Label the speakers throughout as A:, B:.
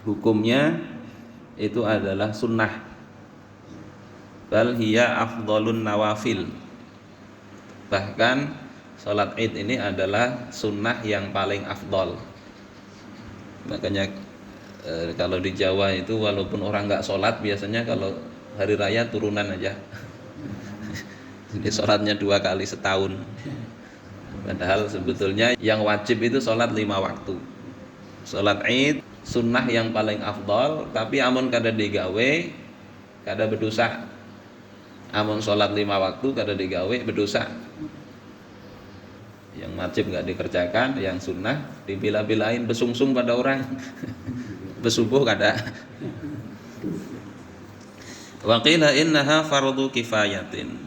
A: hukumnya itu adalah sunnah, bal hiya afdhalun nawafil. Bahkan sholat id ini adalah sunnah yang paling afdol. Makanya kalau di Jawa itu walaupun orang nggak sholat, biasanya kalau hari raya turunan aja. Jadi sholatnya 2 kali setahun. Padahal sebetulnya yang wajib itu sholat 5 waktu. Sholat id sunnah yang paling afdol, tapi amun kada digawe kada berdosa. Amun sholat 5 waktu kada digawe berdosa. Yang wajib nggak dikerjakan, yang sunnah dibilah-bilahin, besungsung pada orang. Besubuh kada. Wa qila innaha fardhu kifayatin.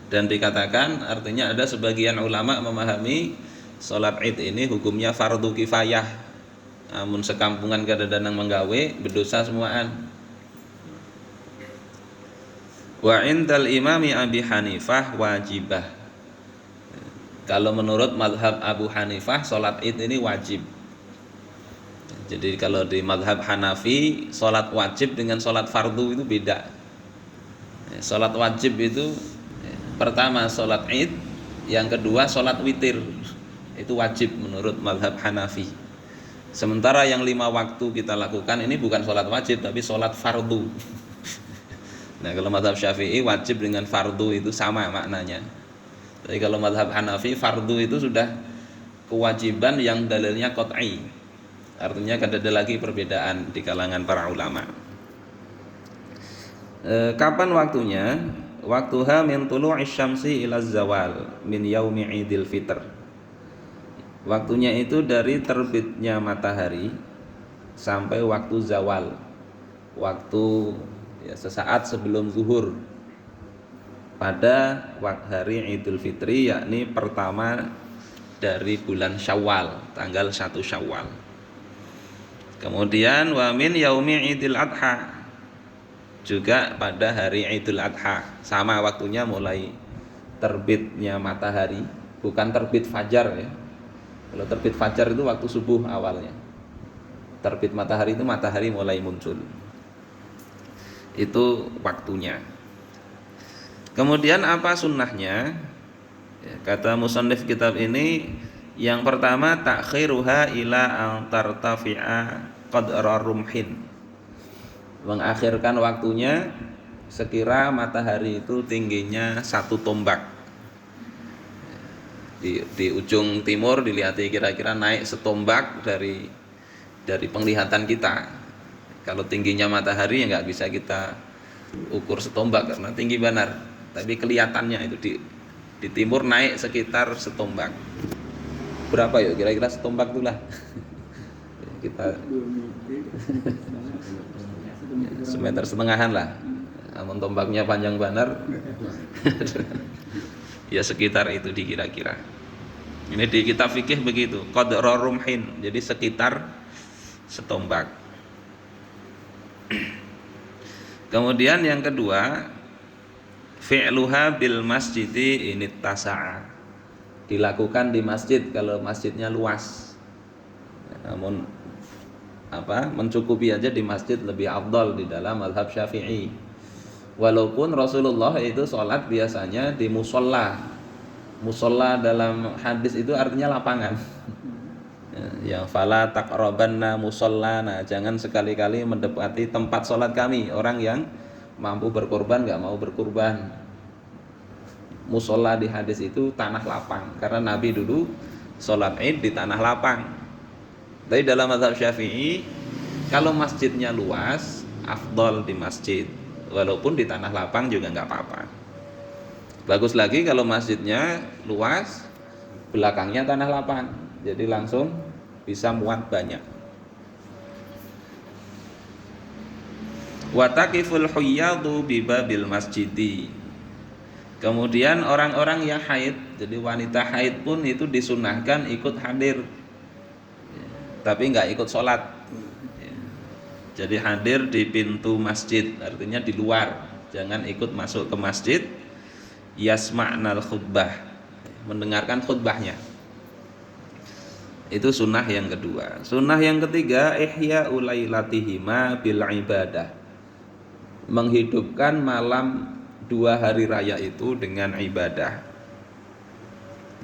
A: Dan dikatakan, artinya ada sebagian ulama memahami sholat id ini hukumnya fardhu kifayah. Amun sekampungan kada danang menggawe berdosa semuaan. Wa indal imami Abi Hanifah wajibah. Kalau menurut mazhab Abu Hanifah sholat id ini wajib. Jadi kalau di mazhab Hanafi sholat wajib dengan sholat fardu itu beda. Sholat wajib itu pertama sholat id, yang kedua sholat witir. Itu wajib menurut mazhab Hanafi. Sementara yang 5 waktu kita lakukan ini bukan sholat wajib tapi sholat fardu. Nah kalau mazhab Syafi'i wajib dengan fardu itu sama maknanya. Tapi kalau mazhab Hanafi fardu itu sudah kewajiban yang dalilnya qat'i. Artinya kada ada lagi perbedaan di kalangan para ulama. Kapan waktunya? Waktuha min tulu'is syamsi ila zawal min yaumi Idul Fitr. Waktunya itu dari terbitnya matahari sampai waktu zawal. Waktu sesaat sebelum zuhur pada hari Idul Fitri, yakni pertama dari bulan Syawal, tanggal 1 Syawal. Kemudian wa min yaumi Idul Adha, juga pada hari Idul Adha, sama waktunya mulai terbitnya matahari, bukan terbit fajar ya. Kalau terbit fajar itu waktu subuh awalnya. Terbit matahari itu matahari mulai muncul. Itu waktunya. Kemudian apa sunnahnya? Kata musannif kitab ini, yang pertama takhiruha ila an tartafi'a qadra rumhin. Mengakhirkan waktunya sekira matahari itu tingginya 1 tombak. Di ujung timur dilihati kira-kira naik setombak dari penglihatan kita. Kalau tingginya matahari ya nggak bisa kita ukur setombak karena tinggi benar. Tapi kelihatannya itu di timur naik sekitar setombak. Berapa yuk kira-kira setombak itulah. Kita 1,5 meter lah. Amun tombaknya panjang benar. Ya sekitar itu dikira-kira. Ini di kitab fikih begitu, qadra rumhin, jadi sekitar setombak. Kemudian yang kedua, fi'luha bil masjidi ini tasa'a. Dilakukan di masjid kalau masjidnya luas. Namun mencukupi aja di masjid lebih afdal di dalam mazhab Syafi'i. Walaupun Rasulullah itu sholat biasanya di musolla. Musolla dalam hadis itu artinya lapangan. Ya fala taqrabanna musallana, jangan sekali-kali mendekati tempat sholat kami. Orang yang mampu berkorban nggak mau berkorban. Musolla di hadis itu tanah lapang, karena Nabi dulu sholat id di tanah lapang. Tapi dalam mazhab Syafi'i, kalau masjidnya luas, afdal di masjid. Walaupun di tanah lapang juga nggak apa-apa. Bagus lagi kalau masjidnya luas, belakangnya tanah lapang, jadi langsung bisa muat banyak. Wa taqiful huyyadu bi babil masjidi. Kemudian orang-orang yang haid, jadi wanita haid pun itu disunahkan ikut hadir, tapi nggak ikut sholat. Jadi hadir di pintu masjid, artinya di luar, jangan ikut masuk ke masjid. Yasma'nal khutbah, mendengarkan khutbahnya. Itu sunnah yang kedua. Sunnah yang ketiga, ihya ulailatihima bil ibadah. Menghidupkan malam 2 hari raya itu dengan ibadah.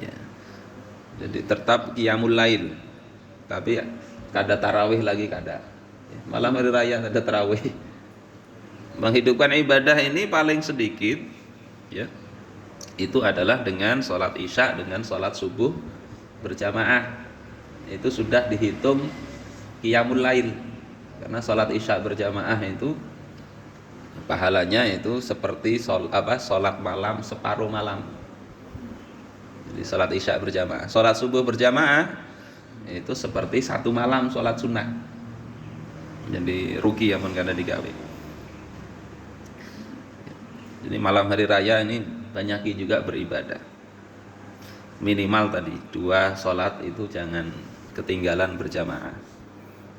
A: Ya. Jadi tetap qiyamul lail. Tapi kada tarawih lagi kada. Ya, malam hari raya ada tarawih. Menghidupkan ibadah ini paling sedikit, ya, itu adalah dengan sholat isya dengan sholat subuh berjamaah. Itu sudah dihitung qiyamul lail, karena sholat isya berjamaah itu pahalanya itu seperti sholat malam separuh malam. Jadi sholat isya berjamaah, sholat subuh berjamaah itu seperti satu malam sholat sunnah. Jadi rugi amun kada digawe. Jadi malam hari raya ini banyaki juga beribadah. Minimal tadi 2 sholat itu jangan ketinggalan berjamaah.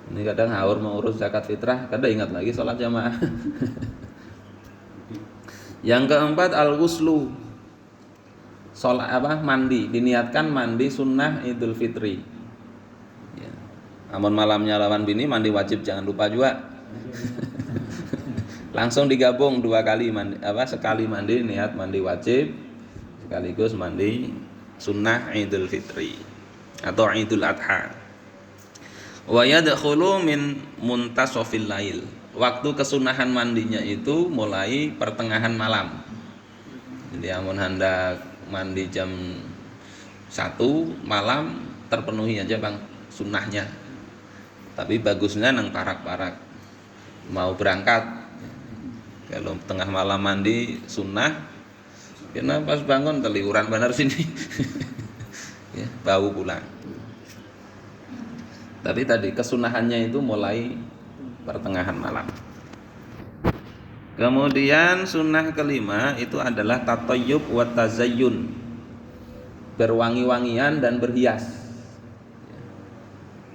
A: Ini kadang haur mau urus zakat fitrah, kadang ingat lagi sholat jamaah. Yang keempat al-ghuslu. Sholat mandi, diniatkan mandi sunnah Idul Fitri. Ya. Amun malamnya lawan bini mandi wajib jangan lupa juga. Langsung digabung 2 kali mandi, sekali mandi niat mandi wajib sekaligus mandi sunnah Idul Fitri atau Idul Adha. Wa yadkhulu min muntasofil lail. Waktu kesunahan mandinya itu mulai pertengahan malam. Jadi amun hendak mandi jam 1 malam terpenuhi aja bang sunnahnya. Tapi bagusnya nang parak-parak mau berangkat. Kalau tengah malam mandi sunnah, karena pas bangun teliuran benar sini. Ya, bau pulang. Tapi tadi kesunahannya itu mulai pertengahan malam. Kemudian sunnah kelima itu adalah tatayyub wa tazayyun, berwangi-wangian dan berhias.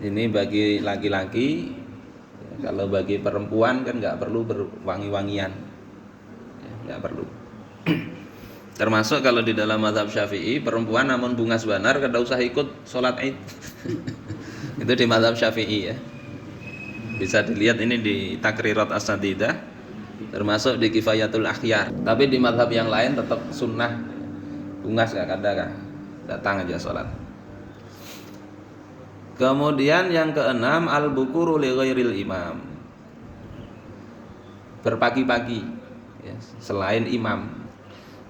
A: Ini bagi laki-laki. Kalau bagi perempuan kan nggak perlu berwangi-wangian, ya, nggak perlu. Termasuk kalau di dalam mazhab Syafi'i, perempuan namun bungas banar kada usah ikut sholat Id. Itu di mazhab Syafi'i ya. Bisa dilihat ini di Takrirat As-Sadidah, termasuk di Kifayatul Akhyar. Tapi di mazhab yang lain tetap sunnah bungas nggak kada datang aja sholat. Kemudian yang keenam al-bukuru li ghairil imam, berpagi-pagi ya, selain imam.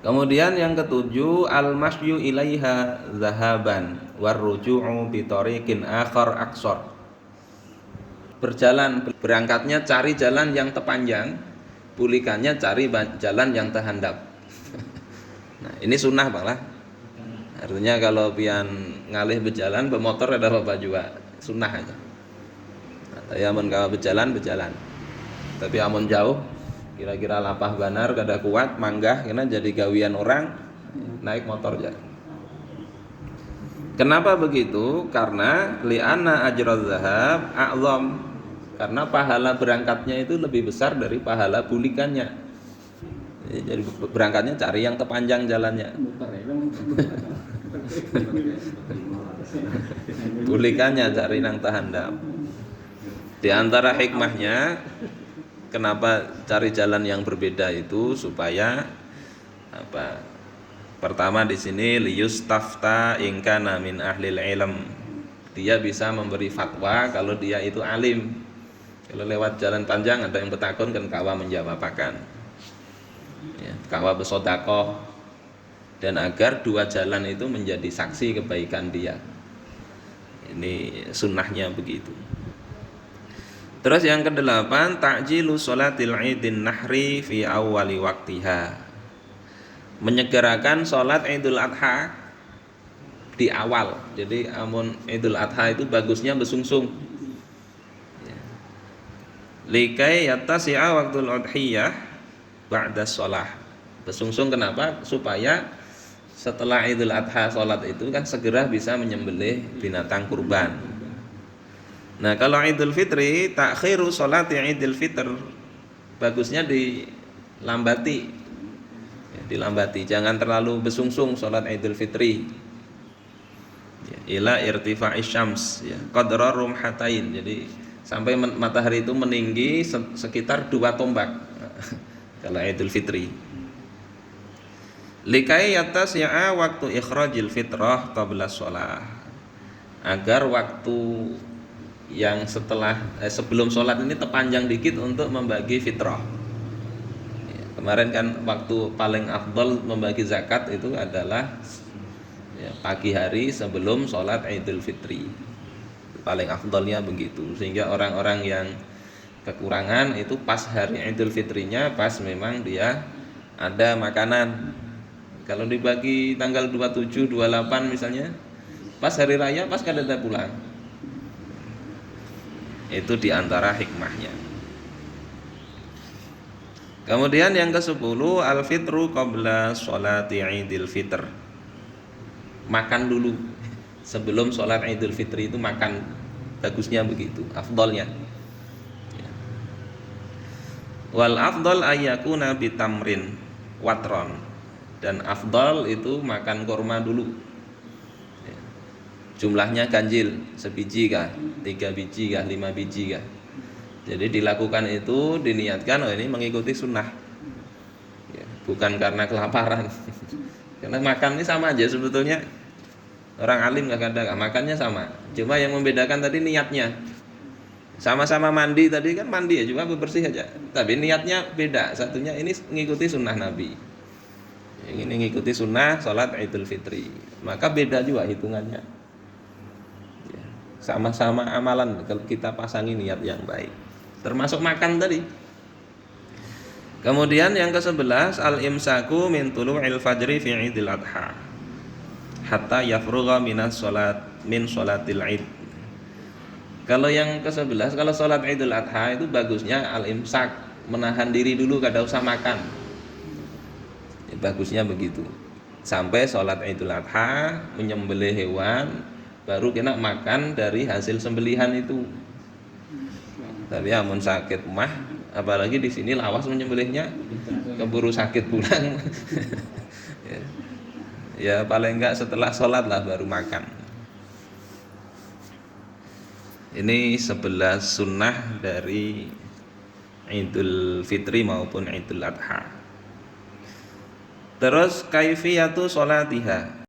A: Kemudian yang ketujuh al-masyu ilaiha zahaban warruju'u bi tariqin akhar aqsar, berjalan berangkatnya cari jalan yang terpanjang, pulikannya cari jalan yang terhandap. Nah ini sunnah bang lah. Artinya kalau pian ngalih berjalan bermotor ada apa juga sunnah aja. Tapi amun kalau berjalan. Tapi amun jauh kira-kira lapah banar kada kuat manggah kena jadi gawian orang naik motor aja. Kenapa begitu? Karena li'anna ajraz zahab a'zam. Karena pahala berangkatnya itu lebih besar dari pahala bulikannya. Jadi berangkatnya cari yang terpanjang jalannya. Bulikannya cari nang tahandap. Di antara hikmahnya kenapa cari jalan yang berbeda itu supaya pertama di sini liyustafta in kana min ahlil ilm. Dia bisa memberi fatwa kalau dia itu alim. Kalau lewat jalan panjang ada yang bertakon kan kawa menjawabakan. Ya, kawa bersodakoh, dan agar 2 jalan itu menjadi saksi kebaikan dia. Ini sunnahnya begitu. Terus yang ke-8 ta'jilu sholatil idin nahri fi awwali waktiha, menyegerakan sholat Idul Adha di awal. Jadi amun Idul Adha itu bagusnya besungsung ya. Likai yattasi'a waktul udhiyah ba'da sholah. Besungsung kenapa? Supaya setelah Idul Adha sholat itu kan segera bisa menyembelih binatang kurban. Nah kalau Idul Fitri takhiru sholati Idul Fitr, bagusnya dilambati ya, dilambati, jangan terlalu besungsung sholat Idul Fitri. ya, ila irtifa'i syams ya qadra rumhatain, jadi sampai matahari itu meninggi sekitar 2 tombak kalau Idul Fitri. Likai yatasya'a waktu ikhrajil fitrah qabla shalah, agar waktu yang sebelum sholat ini terpanjang dikit untuk membagi fitrah. Ya, kemarin kan waktu paling afdal membagi zakat itu adalah ya, pagi hari sebelum sholat Idul Fitri, paling afdalnya begitu, sehingga orang-orang yang kekurangan itu pas hari Idul Fitrinya pas memang dia ada makanan. Kalau dibagi tanggal 27, 28 misalnya, pas hari raya pas kada pulang. Itu diantara hikmahnya. Kemudian yang ke-10, al-fitru qabla sholati Idul Fitr. Makan dulu sebelum sholat Idul Fitri, itu makan, bagusnya begitu, afdalnya. Wal afdal ayyakuna bitamrin watron, dan afdal itu makan kurma dulu. Jumlahnya ganjil, sebiji kah, 3 biji kah, 5 biji kah. Jadi dilakukan itu, diniatkan ini mengikuti sunnah ya, bukan karena kelaparan. Karena makan ini sama aja sebetulnya. Orang alim gak kadang makannya sama, cuma yang membedakan tadi niatnya. Sama-sama mandi tadi kan, mandi ya cuma bersih aja, tapi niatnya beda. Satunya ini mengikuti sunnah Nabi, yang ini mengikuti sunnah sholat Idul Fitri, maka beda juga hitungannya. Sama-sama amalan kalau kita pasangi niat yang baik, termasuk makan tadi. Kemudian yang ke-11, al-imsaku min tulu'il fajri fi Idul Adha hatta yafrugha minas sholat min sholatil Id. Kalau yang ke-11, kalau sholat Idul Adha itu bagusnya al-imsak, menahan diri dulu, kada usah makan ya, bagusnya begitu sampai sholat Idul Adha, menyembelih hewan, baru kena makan dari hasil sembelihan itu. Tapi amun sakit mah, apalagi di sini lawas menyembelihnya, keburu sakit pulang. Ya paling enggak setelah sholat lah baru makan. Ini 11 sunnah dari Idul Fitri maupun Idul Adha. Terus kaifiyatu sholatiha.